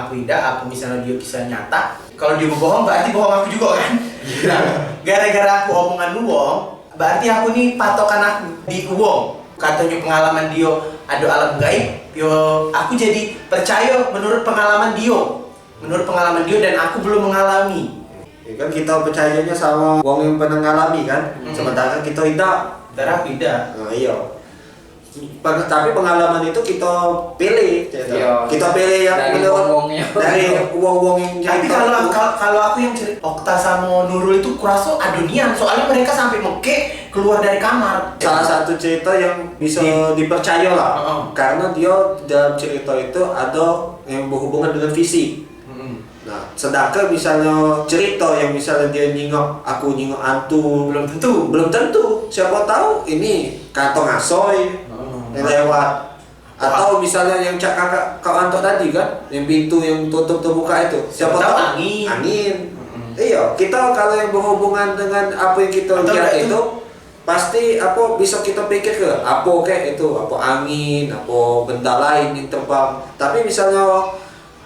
aku tidak, aku misalnya dia kisah nyata, kalau dia bohong berarti bohong aku juga kan. Nah, gara-gara aku omongan uang, berarti aku nih patokan aku di uang. Katanya pengalaman dia ada alam gaib, yo aku jadi percaya menurut pengalaman dia. Menurut pengalaman dia dan aku belum mengalami. Ya kan kita percayanya sama wong yang pernah ngalami kan, sementara kita tidak. Sementara aku tidak. Nah, iya. Tapi pengalaman itu kita pilih, Iya. kita pilih yang Dari menurut wong-wongnya. dari wong-wong yang Tapi kalau aku yang cerita Okta sama Nurul itu kurasa adonian, soalnya mereka sampai meke keluar dari kamar. salah satu cerita yang bisa dipercaya lah, karena dia dalam cerita itu ada yang berhubungan dengan fisik. Nah, sedangkan misalnya cerita yang misalnya dia aku nyingok hantu, belum tentu. Siapa tahu ini kantong asoy yang lewat, atau misalnya yang kakak Anto tadi kan, yang pintu yang tutup terbuka itu, siapa tahu angin. Iya, kita kalau yang berhubungan dengan apa yang kita lihat itu pasti apa bisa kita pikir ke apa kayak itu, apa angin, apa benda lain yang terbang. Tapi misalnya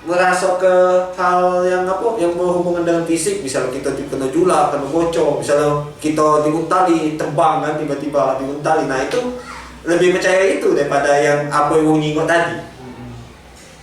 merasa ke hal yang apa yang berhubungan dengan fisik, misalnya kita kena julak, kena bocor, misalnya kita diuntali terbang kan, tiba-tiba diuntali, nah itu lebih percaya itu daripada yang apa yang nyingok tadi.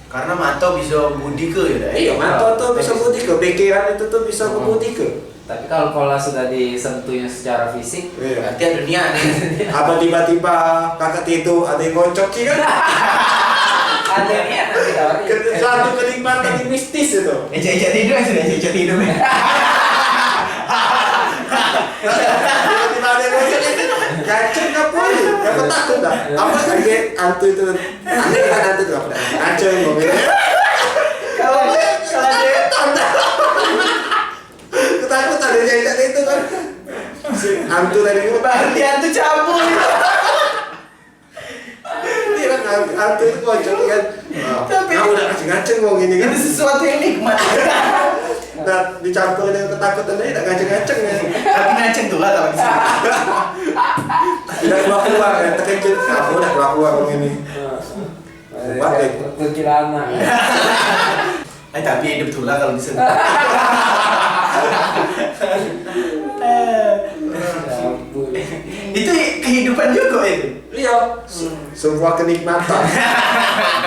Karena mata bisa budi ke ya. Iya, mata tuh bisa budi ke, pikiran itu tuh bisa budi ke. Tapi kalau pola sudah disentuhnya secara fisik, Berarti adonian nih. Apa tiba-tiba kakak itu ada yang ngocok sih kan? adanya nanti teori. Satu kenikmatan yang mistis itu. Ejek-ejek tidur sudah ejek tidur. Tiba-tiba ada yang ngocok itu ngaceng nggak boleh, nggak takut dah. Apa lagi hantu itu? Aneh kan hantu itu apa? Ngaceng ngomongnya. Kalau dia Ketakutan dia jadi itu kan. Si hantu tadi itu. berarti hantu campur. Iya kan hantu itu ngocok kan. Tapi Kamu udah kasih ngaceng ngomong gini kan. itu sesuatu yang nikmat. Nah, dicampur dengan ketakutan aja, tidak ngaceng-ngaceng ya. Tapi ngaceng tuh lah kalau di sini. Tidak keluar-keluar ya, terkejut. Kamu udah keluar-keluar ngomong ini. Kuat deh. Kuntilanak. Tapi hidup tuh lah kalau di sini. Itu kehidupan juga itu. Iya. Sebuah kenikmatan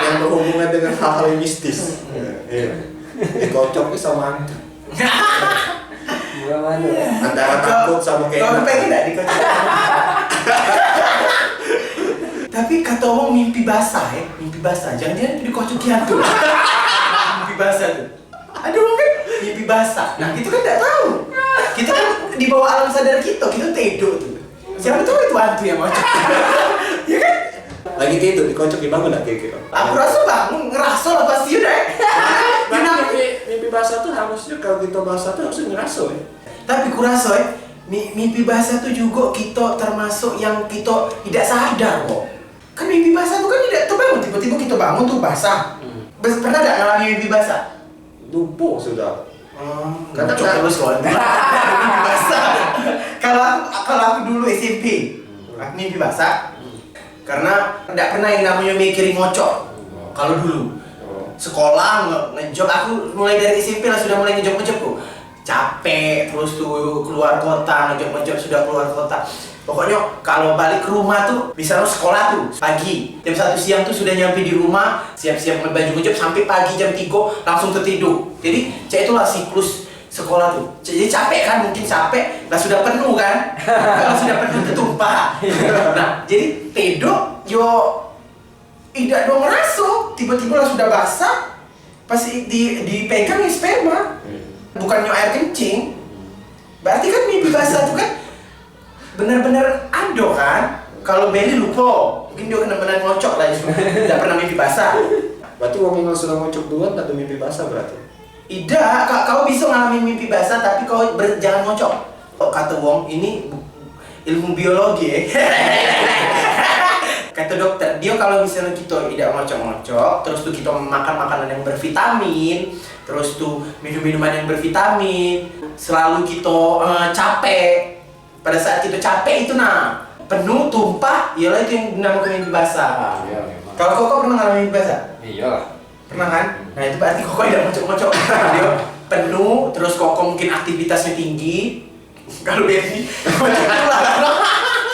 yang berhubungan dengan hal-hal yang mistis. Iya. Dikocoknya sama hantu. Antara takut sama kayak. Kau pengen nggak dikocok? Tapi kata orang mimpi basah ya, mimpi basah. Jangan-jangan itu dikocoki hantu. Mimpi basah tuh. Ada orang kan mimpi basah. Nah itu kan nggak tahu. Kita kan di bawah alam sadar kita tidur tuh. Siapa tahu itu hantu yang ngocok. Ya kan? Lagi kayak itu dikocok bangun nggak kayak gitu? Aku rasa bangun ngerasa lah pasti udah. Mimpi basah tuh harusnya kalau kita basah tuh harusnya ngerasa ya. Tapi kurasa ya, mimpi basah tuh juga kita termasuk yang kita tidak sadar kok. Kan mimpi basah tuh kan tidak terbangun, tiba-tiba kita bangun tuh basah. Pernah nggak ngalamin mimpi basah? Lupa sudah. Kata terus loh. Mimpi basah. Kalau aku dulu SMP, aku mimpi basah. Karena tidak pernah yang namanya mikirin ngocok. Kalau dulu sekolah ngejob, aku mulai dari SMP lah sudah mulai ngejob tuh. Capek terus tuh keluar kota, ngejob sudah keluar kota. Pokoknya kalau balik ke rumah tuh, misalnya sekolah tuh pagi jam 1 siang tuh sudah nyampe di rumah, siap-siap baju ngejob sampai pagi jam 3 langsung tertidur. Jadi itulah siklus sekolah tuh. Jadi capek kan, mungkin capek, lah sudah penuh kan. Kalau sudah penuh ketumpah. Nah, jadi tidur yo tidak dong ngerasa, tiba-tiba lah sudah basah, pasti dipegang ya sperma, bukannya air kencing. Berarti kan mimpi basah itu kan benar-benar ada kan. Kalau Belly lupa, mungkin dia benar-benar ngocok lah, tidak pernah mimpi basah. Berarti wong yang sudah ngocok duluan atau mimpi basah berarti? Tidak, kau bisa ngalamin mimpi basah tapi kau jangan ngocok. Kata wong ini ilmu biologi ya. Kata dokter, dia kalau misalnya kita tidak ngocok-ngocok, terus tuh kita makan makanan yang bervitamin, terus tuh minum-minuman yang bervitamin, selalu kita capek. Pada saat kita capek itu nah, penuh, tumpah, ialah itu yang dinamakan mimpi basah. Iya, memang. Kalau kau pernah ngalamin mimpi basah? Iyalah. Pernah kan? Nah itu berarti Koko tidak ngocok-ngocok. Dia penuh, terus Koko mungkin aktivitasnya tinggi. Kalau Benny ngocok lah.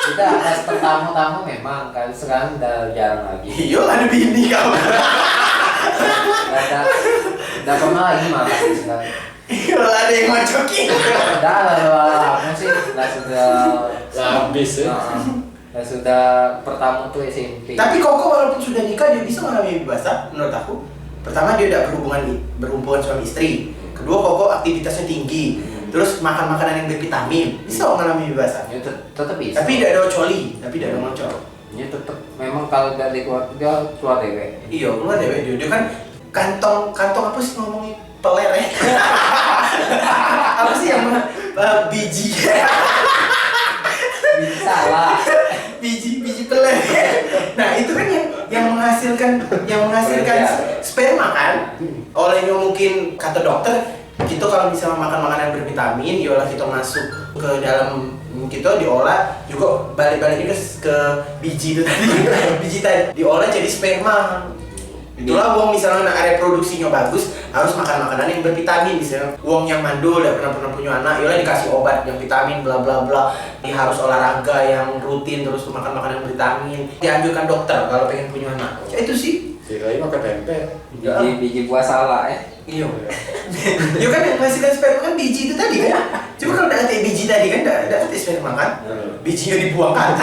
Kita pas pertama-tama memang kan, sekarang udah jarang lagi. Iya ada bini kau. Udah pernah lagi malah sekarang. Iya ada yang ngocokin. Udah lama sih, udah sudah Habis ya. Udah sudah pertama tuh SMP. Tapi Koko walaupun sudah nikah dia bisa mengalami mimpi basah menurut aku. Pertama dia udah berhubungan suami istri. Kedua Koko aktivitasnya tinggi. Terus makan makanan yang bervitamin bisa mengalami mimpi basah. Ya tetap bisa. Tapi tidak ada coli, tapi tidak ada ngocok. Ya tetap memang kalau dari keluar dewe. Iya keluar deh dia kan kantong apa sih ngomongin peler ya? Apa sih yang biji? Salah. biji peler. Nah itu kan yang menghasilkan sperma kan. Olehnya mungkin kata dokter kita kalau misalnya makan makanan bervitamin, yolah kita masuk ke dalam kita diolah juga balik juga ke biji itu tadi. Biji tadi diolah jadi sperma. Itulah wong misalnya nak reproduksinya bagus harus makan makanan yang bervitamin. Misalnya wong yang mandul tidak pernah punya anak, yolah dikasih obat yang vitamin bla bla bla. Dia harus olahraga yang rutin terus makan makanan bervitamin. Dianjurkan dokter kalau pengen punya anak. Ya, itu sih. Kirain makan tempe. Biji buah salah Iya. Ya kan yang menghasilkan sperma kan biji itu tadi kan. Cuma kalau tidak ada biji tadi kan tidak ada sperma kan. Bijinya dibuang kan.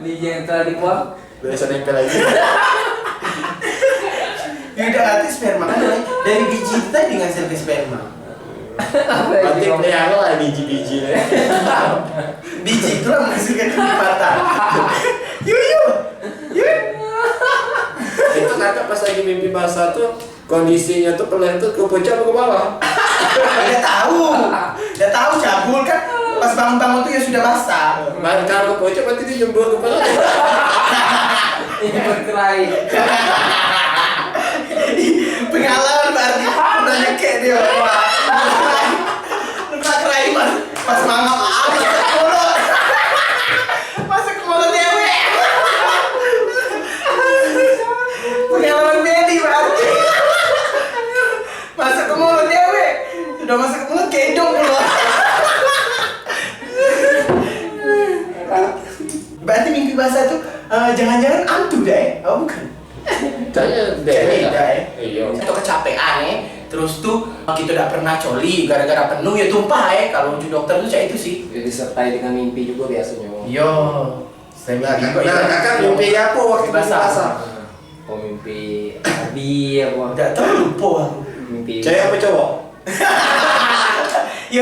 Biji yang telah dibuang. Biasa nempel lagi. Ya udah ada sperma kan dari biji itu tadi menghasilkan sperma. Nanti pelihara lah biji-biji ya. Biji itulah menghasilkan kenikmatan. Yuk. Itu kakak pas lagi mimpi basah tuh kondisinya tuh peler tuh ke puncak atau ke bawah? Udah tahu cabul kan pas bangun-bangun tuh ya sudah basah. Kalau ke puncak berarti dia jembur ke bawah. Ini berkelahi. Pengalaman berarti udah nyekek dia. Lupa kerai pas mangap masuk ke mulut dewe. Pengalaman Medi berarti masuk ke mulut dewe. Sudah masuk ke mulut kedong keluar. Berarti mimpi basah tuh jangan-jangan hantu deh, oh bukan? Kayaknya Beda ya. Iya. Itu kecapean ya. Terus tuh kita udah pernah coli gara-gara penuh ya tumpah ya. Kalau uji dokter tuh kayak itu sih. Jadi disertai dengan mimpi juga biasanya. Yo. Saya Kakak mimpi apa waktu basah? Oh mimpi Abi ya gua. Enggak tahu lupa aku. Mimpi. Cewek apa cowok? Ya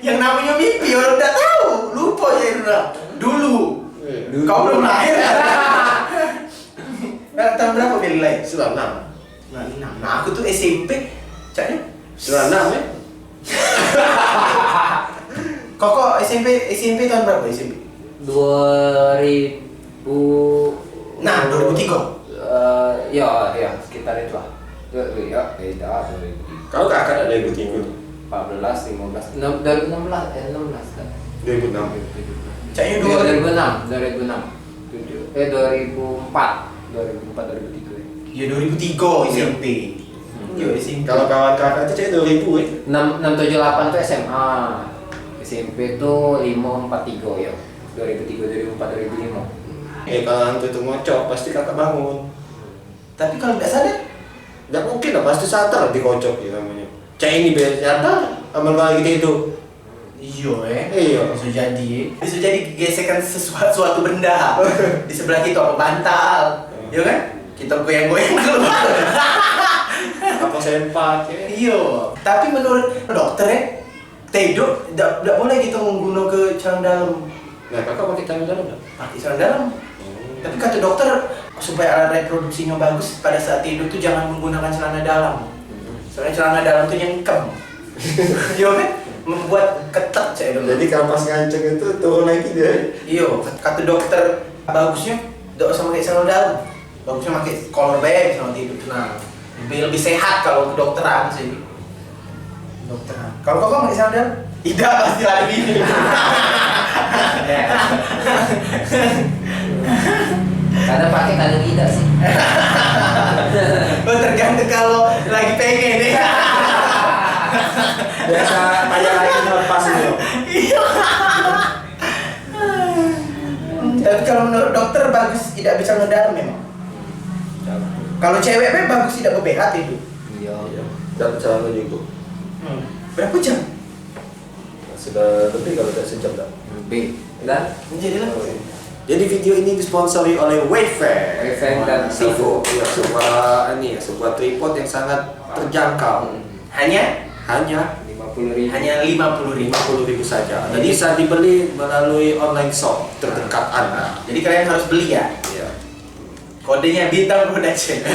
yang namanya mimpi orang udah tahu. Lupa ya udah. Dulu. Kau belum lahir. Tahun berapa Belai? 96. Nah aku tuh SMP. Caknya 96 ya? Koko SMP tahun berapa SMP? 2000. Nah 2003. Ya sekitar itu lah. Ya beda 2000. Kalau kakak ada yang ikut 14, 15, 2016 kan? 2006. Caknya 2006. 2004, 2003 ya. Ya 2003 SMP. Iya SMP. Kalau kawan kakak itu cewek 2000 ya? 678 tuh SMA. SMP tuh 543 ya. 2003, 2004, 2005. Kalau hantu itu ngocok pasti kakak bangun. Tapi kalau tidak sadar, Nggak mungkin lah, pasti sadar dikocok ya namanya. Cek ini biar sadar amal kalau kita itu. iya. Bisa jadi gesekan suatu benda di sebelah kita apa bantal, ya kan? Kita goyang-goyang keluar. Apa sempat ya? Iya. Tapi menurut dokter ya, tidak boleh kita menggunakan ke celana dalam. Nah kakak pakai celana dalam nggak? Pakai celana dalam. Tapi kata dokter supaya alat reproduksinya bagus pada saat tidur tuh jangan menggunakan celana dalam. Soalnya celana dalam tuh nyengkem. Iya kan? Membuat ketat saya dulu. Jadi kalau pas nganceng itu turun lagi dia. Iya, kata dokter bagusnya tidak usah pakai celana dalam. Bagusnya pakai collar bag sama tidur. Nah, lebih sehat kalau ke dokteran sih. Dokteran. Kalau kau pakai celana dalam? Tidak, pasti ada ini. Kadang pakai kadang tidak sih. Oh, kalau lagi pengen ya. Biasa kayak lagi lepas itu. Tapi kalau menurut dokter bagus tidak bisa ngedalam memang. Kalau cewek bagus tidak berbehat itu. Iya. Dan cara juga. Berapa jam? Sudah lebih kalau tidak sejam dah. Lebih. Dan Jadilah. Jadi video ini disponsori oleh Wayfair. Wayfair dan Tivo. Ya, sebuah tripod yang sangat terjangkau. Hanya 50.000. hanya 50.000. 50.000 saja. Dan bisa dibeli melalui online shop terdekat Anda. Jadi kalian harus beli ya. Iya. Kodenya bintang production.